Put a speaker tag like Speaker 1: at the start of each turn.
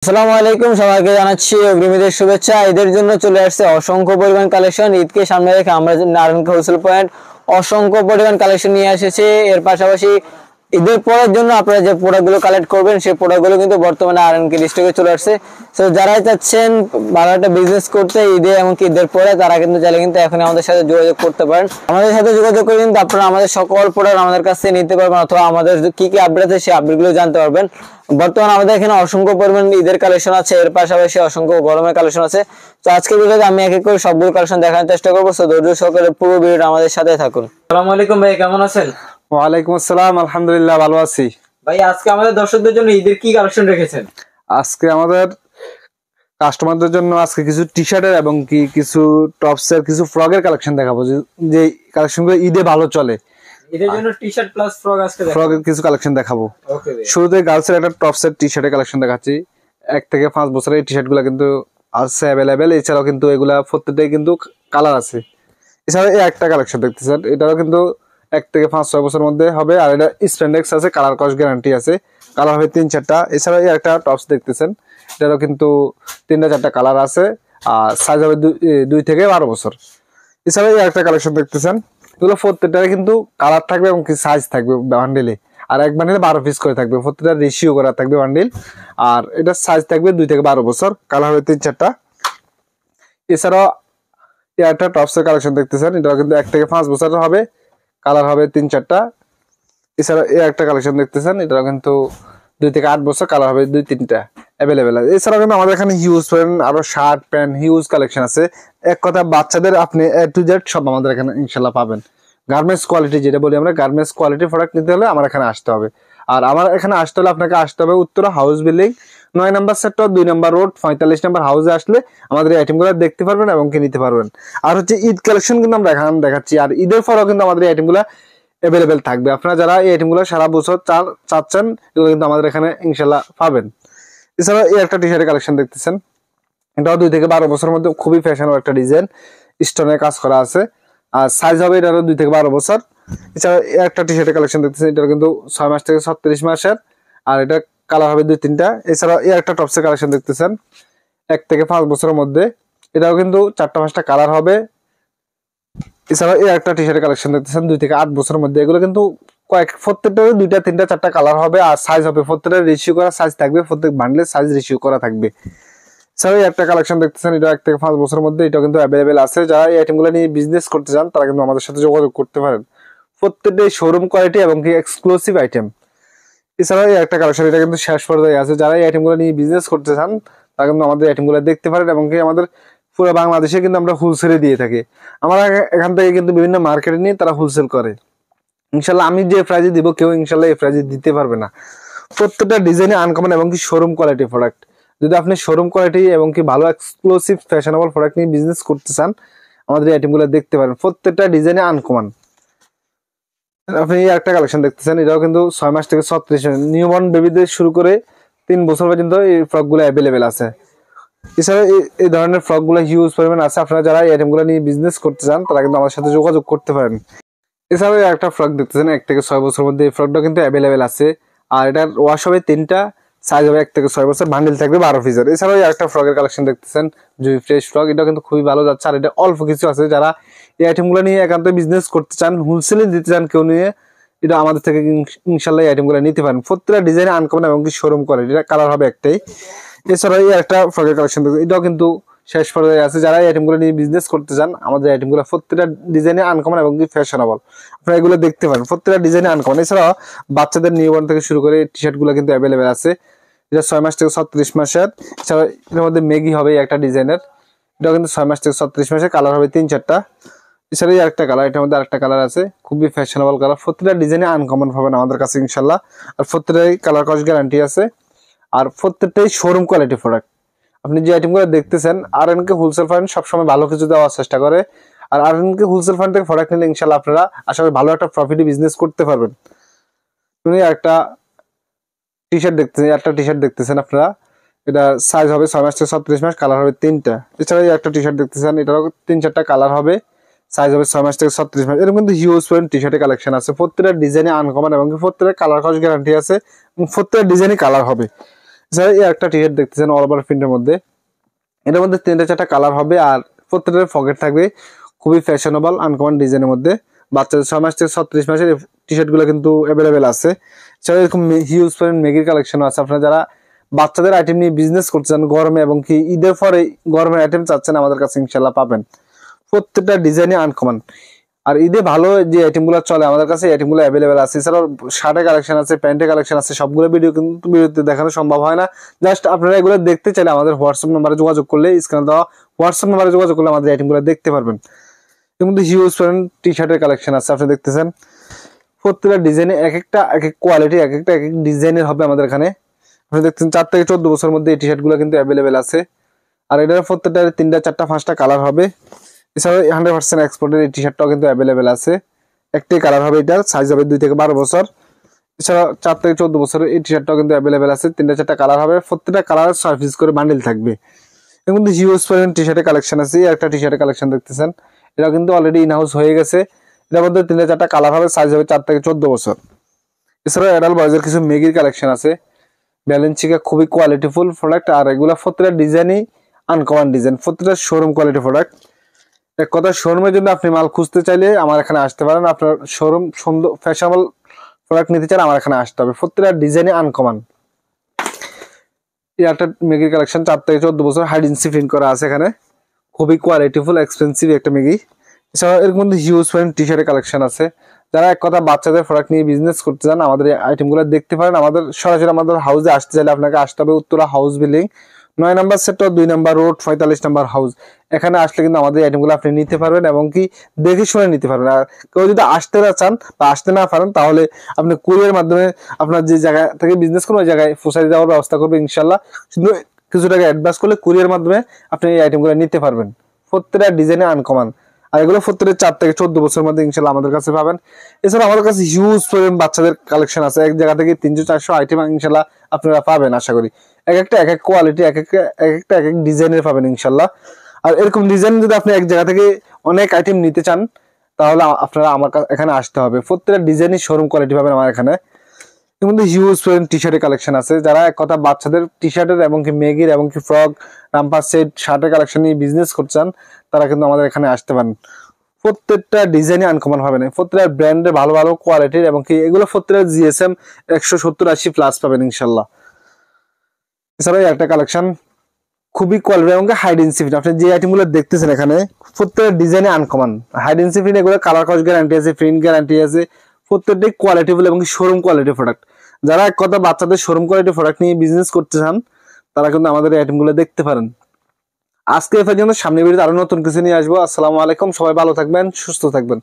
Speaker 1: আসসালামু আলাইকুম, সবাইকে জানাচ্ছি অগ্রিম ঈদের শুভেচ্ছা। ঈদের জন্য চলে আসছে অসংখ্য পরিমাণ কালেকশন। ঈদকে সামনে রেখে আমরা নারায়ণগঞ্জ হোলসেল পয়েন্ট অসংখ্য পরিমাণ কালেকশন নিয়ে এসেছি। এর পাশাপাশি ঈদের পরের জন্য আপনারা যে প্রোডাক্টগুলো কালেক্ট করবেন সেই প্রোডাক্টগুলো কিন্তু বর্তমানে আরএনকে স্টকে চলে আসছে। তো যারাই চাচ্ছেন ভালো একটা বিজনেস করতে ঈদে এমনকি ঈদের পরে, তারা কিন্তু চাইলে কিন্তু এখন আমাদের সাথে যোগাযোগ করতে পারেন। আমাদের সাথে যোগাযোগ করে কিন্তু আপনারা আমাদের সকল প্রোডাক্ট আমাদের কাছ থেকে নিতে পারবেন, অথবা আমাদের কি কি আপডেট আছে সেই আপডেটগুলো জানতে পারবেন। বর্তমানে আমাদের এখানে অসংখ্য পরিমাণ ঈদের কালেকশন আছে, এর পাশাপাশি অসংখ্য গরমের কালেকশন আছে। তো আজকের ভিডিওতে আমি এক এক করে সবগুলো কালেকশন দেখানোর চেষ্টা করবো। তো ধৈর্য সহকারে পুরো ভিডিওটা আমাদের সাথে থাকুন। আসসালামু আলাইকুম ভাই, কেমন আছেন?
Speaker 2: ওয়ালাইকুম আসসালাম, আলহামদুলিল্লাহ ভালো আছি।
Speaker 1: ভাই আজকে আমাদের দর্শকদের জন্য ঈদের কি কালেকশন রেখেছেন?
Speaker 2: আজকে আমাদের কাস্টমারদের জন্য আজকে কিছু টি শার্টের এবং কিছু টপসের কিছু ফ্রকের কালেকশন দেখাবো, যে কালেকশনগুলো ঈদে ভালো চলে।
Speaker 1: ঈদের জন্য টি শার্ট প্লাস ফ্রক আজকে দেখাবো।
Speaker 2: ফ্রকের কিছু কালেকশন দেখাবো।
Speaker 1: ওকে ভাই,
Speaker 2: শুরুতে গার্লসের একটা টপসের টি শার্টের কালেকশন দেখাচ্ছি। 1 থেকে 5 বছরের এই টি শার্ট গুলা কিন্তু আছে অ্যাভেলেবেল। এছাড়াও কিন্তু এগুলা প্রত্যেকটাই কিন্তু কালার আছে। এছাড়া এই একটা কালেকশন দেখতেছেন, এটাও কিন্তু 1 থেকে 5-6 বছরের মধ্যে হবে। আর এটা স্প্যান্ডেক্স আছে, কালার কস গ্যারান্টি আছে, কালার হবে 3-4টা। এছাড়া এই একটা টপস দেখতেছেন, এটারও কিন্তু 3-4টা কালার আছে, আর সাইজ হবে 2 থেকে 12 বছর। এছাড়া এই একটা কালেকশন দেখতেছেন, এগুলো প্রত্যেকটারে কিন্তু কালার থাকবে এবং কি সাইজ থাকবে বান্ডিলে। আর এক বান্ডিলে 12 পিস করে থাকবে, প্রত্যেকটা রেশিও করা থাকবে বান্ডিল। আর এটা সাইজ থাকবে 2 থেকে 12 বছর, কালার হবে 3-4টা। এছাড়াও একটা টপসের কালেকশন দেখতেছেন, এটা কিন্তু 1 থেকে 5 বছর হবে, কালার হবে 3-4টা। এছাড়া এই একটা কালেকশন দেখতেছেন, এটা কিন্তু 2 থেকে 8 বছর, কালার হবে 2-3টা অ্যাভেলেবেল আছে। এছাড়াও কিন্তু আমাদের এখানে হিউজ আরো শার্ট প্যান্ট হিউজ কালেকশন আছে। এক কথা বাচ্চাদের আপনি A to Z সব আমাদের এখানে ইনশাল্লাহ পাবেন। গার্মেন্টস কোয়ালিটি যেটা বলি আমরা, গার্মেন্টস কোয়ালিটি প্রোডাক্ট নিতে হলে আমার এখানে আসতে হবে। আর আমার এখানে আসতে হলে আপনাকে আসতে হবে উত্তরা হাউস বিল্ডিং 9 নম্বর সেক্টর 2 নম্বর রোড 45 নম্বর হাউসে আসলে আমাদের এই আইটেমগুলো দেখতে পারবেন এবং কি নিতে পারবেন। আর হচ্ছে ঈদ কালেকশন কিন্তু আমরা এখানে দেখাচ্ছি, আর ঈদের পরেও কিন্তু আমাদের এই আইটেমগুলো অ্যাভেলেবেল থাকবে। আপনারা যারা এই আইটেমগুলো সারা বছর চাচ্ছেন, এগুলো কিন্তু আমাদের এখানে ইনশাল্লাহ পাবেন। এছাড়া এই একটা টি শার্টের কালেকশন দেখতেছেন, এটাও 2 থেকে 12 বছরের মধ্যে খুবই ফ্যাশনেবল একটা ডিজাইন, স্টোনের কাজ করা আছে। আর সাইজ হবে এটারও 2 থেকে 12 বছর। এছাড়া একটা টি শার্টের কালেকশন দেখতেছেন, এটা কিন্তু 6 মাস থেকে 36 মাসের, আর এটা কালার হবে 2-3টা। এছাড়া এই একটা টপসের কালেকশন দেখতেছেন 1 থেকে 5 বছরের মধ্যে, এটাও কিন্তু 4-5টা কালার হবে। এছাড়া এই একটা টি শার্টের কালেকশন দেখতেছেন 2 থেকে 8 বছরের মধ্যে, এগুলো কিন্তু প্রত্যেকটা 2টা 3টা 4টা কালার হবে। আর সাইজ হবে প্রত্যেকটা রেশিও করা সাইজ থাকবে, প্রত্যেক বান্ডেলের সাইজ রেশিও করা থাকবে। এছাড়া এই একটা কালেকশন দেখতেছেন, এটা 1 থেকে 5 বছরের মধ্যে, এটা কিন্তু অ্যাভেলেবেল আছে। যারা এই আইটেমগুলো নিয়ে বিজনেস করতে চান তারা কিন্তু আমাদের সাথে যোগাযোগ করতে পারেন। প্রত্যেকটাই শোরুম কোয়ালিটি এবং কি এক্সক্লুসিভ আইটেম। এছাড়া এই একটা কালেকশন, এটা কিন্তু শেষ পর্যায়ে আছে। যারা এই আইটেমগুলো নিয়ে বিজনেস করতে চান তারা কিন্তু আমাদের আইটেমগুলো দেখতে পারেন এবং কি আমাদের পুরো বাংলাদেশে কিন্তু আমরা হোলসেলে দিয়ে থাকি। আমরা এখান থেকে কিন্তু বিভিন্ন মার্কেটে নিয়ে তারা হোলসেল করে। ইনশাল্লাহ আমি যে প্রাইজে দিব কেউ ইনশাল্লাহ এই প্রাইজে দিতে পারবে না। প্রত্যেকটা ডিজাইনে আনকমন এবং কি শোরুম কোয়ালিটি প্রোডাক্ট। যদি আপনি শোরুম কোয়ালিটি এবং কি ভালো এক্সক্লুসিভ ফ্যাশনেবল প্রোডাক্ট নিয়ে বিজনেস করতে চান, আমাদের এই আইটেমগুলো দেখতে পারেন। প্রত্যেকটা ডিজাইনে আনকমন। আপনি একটা কালেকশন দেখতেছেন, এটাও কিন্তু 6 মাস থেকে 36 মাস, নিউবর্ন বেবিদের শুরু করে 3 বছর পর্যন্ত এই ফ্রকগুলো অ্যাভেলেবেল আছে। এছাড়া এই ধরনের ফ্রকগুলো হিউজ পরিমাণ আছে। আপনারা যারা এই আইটেমগুলো নিয়ে বিজনেস করতে চান তারা কিন্তু আমার সাথে যোগাযোগ করতে পারেন। এছাড়াও একটা ফ্রক দেখতেছেন 1 থেকে 6 বছরের মধ্যে, এই ফ্রকটা কিন্তু অ্যাভেলেবেল আছে। আর এটার ওয়াশ হবে 3টা, সাইজ হবে 1 থেকে 6 বছর, বান্ডিল থাকবে 12 পিসের। এছাড়াও একটা ফ্রকের কালেকশন দেখতেছেন, জুই ফ্রেশ ফ্রক, এটা কিন্তু খুবই ভালো যাচ্ছে। আর এটা অল্প কিছু আছে, যারা এই আইটেমগুলো নিয়ে একান্ত বিজনেস করতে চান, হোলসেলে দিতে চান কেউ নিয়ে, এটা আমাদের থেকে ইনশাল্লাহ এই আইটেমগুলো নিতে পারেন। প্রত্যেকটা ডিজাইনে আনকমন এবং কি শোরুম করে, এটা কালার হবে একটাই। এছাড়াও এই একটা ফ্রকের কালেকশন দেখবেন, এটাও কিন্তু শেষ পর্যায়ে আছে। যারা এই আইটেমগুলো নিয়ে বিজনেস করতে চান, আমাদের আইটেমগুলো প্রত্যেকটা ডিজাইনে আনকমন এবং কি ফ্যাশনেবল, আপনারা এগুলো দেখতে পারেন। প্রত্যেকটা ডিজাইনে আনকমন। এছাড়াও বাচ্চাদের নিউবর্ন থেকে শুরু করে টি শার্ট গুলো কিন্তু অ্যাভেলেবেল আছে। এটা 6 মাস থেকে 36 মাসের। এছাড়া এর মধ্যে ম্যাগি হবে একটা ডিজাইনের, এটাও কিন্তু 6 মাস থেকে 36 মাসের, কালার হবে 3-4টা। এছাড়া এই আরেকটা কালার, এটার মধ্যে আরেকটা কালার আছে, খুবই ফ্যাশনেবল কালার। প্রত্যেকটা ডিজাইনে আনকমন পাবেন আমাদের কাছে ইনশাল্লাহ। আর প্রত্যেকটাই কালার কস গ্যারান্টি আছে, আর প্রত্যেকটাই শোরুম কোয়ালিটি প্রোডাক্ট। আপনি যে আইটেমগুলো দেখতেছেন, আরএনকে হোলসেল ফান্ড সবসময় ভালো কিছু দেওয়ার চেষ্টা করে। আর আরএনকে হোলসেল ফান্ড থেকে প্রোডাক্ট নিলে ইনশাল্লাহ আপনারা আশা করি ভালো একটা প্রফিটে বিজনেস করতে পারবেন। তুমি একটা টি শার্ট দেখতেছেন, একটা টি শার্ট দেখতেছেন আপনারা, এটা সাইজ হবে 6 মাস থেকে 36 মাস, কালার হবে 3টা। এছাড়া একটা টি শার্ট দেখতেছেন, এটারও 3-4টা কালার হবে, সাইজ হবে 6 মাস থেকে 36 মাস। এরকম কিন্তু হিউজ পরিমাণ টি শার্টের কালেকশন আছে। প্রত্যেকটা ডিজাইনে আনকমন এবং প্রত্যেকটা কালার কস গ্যারান্টি আছে, প্রত্যেকটা ডিজাইনে কালার হবে। এছাড়া এই একটা টি শার্ট দেখতেছেন অল ওভার প্রিন্টের মধ্যে, এটার মধ্যে 3-4টা কালার হবে আর প্রত্যেকটার পকেট থাকবে, খুবই ফ্যাশনেবল আনকমন ডিজাইনের মধ্যে। বাচ্চাদের 6 মাস থেকে 36 মাসের টি শার্ট গুলো কিন্তু অ্যাভেলেবেল আছে। এছাড়া এরকম হিউজ পরিমাণ মেগির কালেকশন আছে। আপনারা যারা বাচ্চাদের আইটেম নিয়ে বিজনেস করছেন গরমে এবং কি ঈদের পরে গরমের আইটেম চাচ্ছেন, আমাদের কাছে ইনশাল্লাহ পাবেন। প্রত্যেকটা ডিজাইনই আনকমন। আর ঈদে ভালো যে আইটেম গুলো চলে আমাদের কাছে আইটেম গুলো অ্যাভেলেবেল আছে। এছাড়াও শার্টের কালেকশন আছে, প্যান্টের কালেকশন আছে, সবগুলো ভিডিও কিন্তু ভিডিওতে দেখানো সম্ভব হয় না। জাস্ট আপনারা এগুলো দেখতে চাইলে আমাদের হোয়াটসঅ্যাপ নাম্বারে যোগাযোগ করলে, স্ক্রিনে দেওয়া হোয়াটসঅ্যাপ নাম্বারে যোগাযোগ করলে আমাদের আইটেম গুলো দেখতে পারবেন। এর মধ্যে হিউজ পরিমাণ টি শার্টের কালেকশন আছে, আপনি দেখতেছেন। প্রত্যেকটা ডিজাইনে এক একটা এক এক কোয়ালিটি, এক একটা এক এক ডিজাইনের হবে আমাদের এখানে। আপনি দেখছেন 4 থেকে 14 বছরের মধ্যে এই টি শার্ট গুলো কিন্তু অ্যাভেলেবেল আছে। আর এটার প্রত্যেকটা 3টা 4টা 5টা কালার হবে। এছাড়াও 100% এক্সপোর্টের এই টি শার্টটাও কিন্তু অ্যাভেলেবেল আছে। একটাই কালার হবে, এটার সাইজ হবে 2 থেকে 12 বছর। এছাড়া 4 থেকে 14 বছরের এই টি শার্টটাও কিন্তু অ্যাভেলেবেল আছে। 3টা 4টা কালার হবে, প্রত্যেকটা কালার 6 পিস করে বান্ডেল থাকবে। এর মধ্যে হিউজ পরিমাণ টি শার্টের কালেকশন আছে। একটা টি শার্টের কালেকশন দেখতেছেন, এটা কিন্তু অলরেডি ইন হাউস হয়ে গেছে। এটার মধ্যে 3টা 4টা কালার হবে, সাইজ হবে 4 থেকে 14 বছর। এছাড়াও অ্যাডাল্ট বয়েজের কিছু মেগির কালেকশন আছে। ব্যালেন্সিকা খুবই কোয়ালিটিফুল প্রোডাক্ট, আর এগুলা প্রত্যেকটা ডিজাইনই আনকমন ডিজাইন, প্রত্যেকটা শোরুম কোয়ালিটি প্রোডাক্ট। এক কথা, শোরুমের জন্য আপনি মাল খুঁজতে চাইলে আমার এখানে আসতে পারেন। আপনার শোরুম সুন্দর ফ্যাশনেবল প্রোডাক্ট নিতে চান, আমার এখানে আসতে হবে। প্রত্যেকটা ডিজাইনে আনকমন। এই একটা মেগির কালেকশন 4 থেকে 14 বছর, হাইডেন্সি প্রিন্ট করা আছে এখানে, খুবই কোয়ালিটিফুল এক্সপেন্সিভ একটা মেগি। এছাড়াও এর মধ্যে হিউজ পরিমাণ টি শার্টের কালেকশন আছে। যারা এক কথা বাচ্চাদের প্রোডাক্ট নিয়ে বিজনেস করতে চান, আমাদের এই আইটেমগুলো দেখতে পারেন। আমাদের সরাসরি আমাদের হাউসে আসতে চাইলে আপনাকে আসতে হবে উত্তরা হাউস বিল্ডিং 9 নম্বর সেক্টর 2 নম্বর রোড 45 নম্বর হাউস। এখানে আসলে কিন্তু আমাদের আইটেমগুলো আপনি নিতে পারবেন এবং কি দেখে শুনে নিতে পারবেন। আর কেউ যদি আসতে না চান বা আসতে না পারেন, তাহলে আপনি কুরিয়ার মাধ্যমে আপনার যে জায়গা থেকে বিজনেস করবেন ওই জায়গায় পৌঁছে দেওয়ার ব্যবস্থা করবে ইনশাল্লাহ। শুধু কিছু টাকা অ্যাডভান্স করলে কুরিয়ার মাধ্যমে আপনি এই আইটেমগুলো নিতে পারবেন। প্রত্যেকটা ডিজাইনে আনকমন, আর এগুলো প্রত্যেকটা 4 থেকে 14 বছরের মধ্যে ইনশাল্লাহ আমাদের কাছে পাবেন। এছাড়া আমাদের কাছে হিউজ পরিমাণ বাচ্চাদের কালেকশন আছে। এক জায়গা থেকে 300-400 আইটেম ইনশাল্লাহ আপনারা পাবেন আশা করি। এক একটা এক এক কোয়ালিটি, এক একটা এক এক ডিজাইনের পাবেন ইনশাল্লাহ। আর এরকম ডিজাইন যদি আপনি এক জায়গা থেকে অনেক আইটেম নিতে চান, তাহলে আপনারা আমার এখানে আসতে হবে। প্রত্যেকটা ডিজাইনই শোরুম কোয়ালিটি পাবেন আমার এখানে। এর মধ্যে হিউজ পরিমাণ টি শার্টের কালেকশন আছে। যারা এক কথা বাচ্চাদের টি শার্টের এবং কি মেগির এবং কি ফ্রক, রামপার সেট, শার্টের কালেকশন নিয়ে বিজনেস করছেন, তারা কিন্তু আমাদের এখানে আসতে পারেন। প্রত্যেকটা ডিজাইনই আনকমন হবে না, প্রত্যেকটা ব্র্যান্ডের ভালো ভালো কোয়ালিটির এবং কি এগুলো প্রত্যেকটা জিএসএম 170-80 প্লাস পাবেন ইনশাল্লাহ। এছাড়াও একটা কালেকশন খুবই কোয়ালিটি এবং হাইডেন্সি প্রিন্ট, আপনি যে আইটেমগুলো দেখতেছেন এখানে প্রত্যেকটা ডিজাইনে আনকমন। হাইডেন্সি প্রিন্ট, এগুলো কালার কস গ্যারান্টি আছে, প্রিন্ট গ্যারান্টি আছে, প্রত্যেকটাই কোয়ালিটিফুল এবং শোরুম কোয়ালিটি প্রোডাক্ট। যারা এক কথা বাচ্চাদের শোরুম কোয়ালিটি প্রোডাক্ট নিয়ে বিজনেস করতে চান, তারা কিন্তু আমাদের এই আইটেমগুলো দেখতে পারেন। আজকে এ পর্যন্ত, সামনে ভিডিওতে আরো নতুন কিছু নিয়ে আসবো। আসসালামু আলাইকুম, সবাই ভালো থাকবেন, সুস্থ থাকবেন।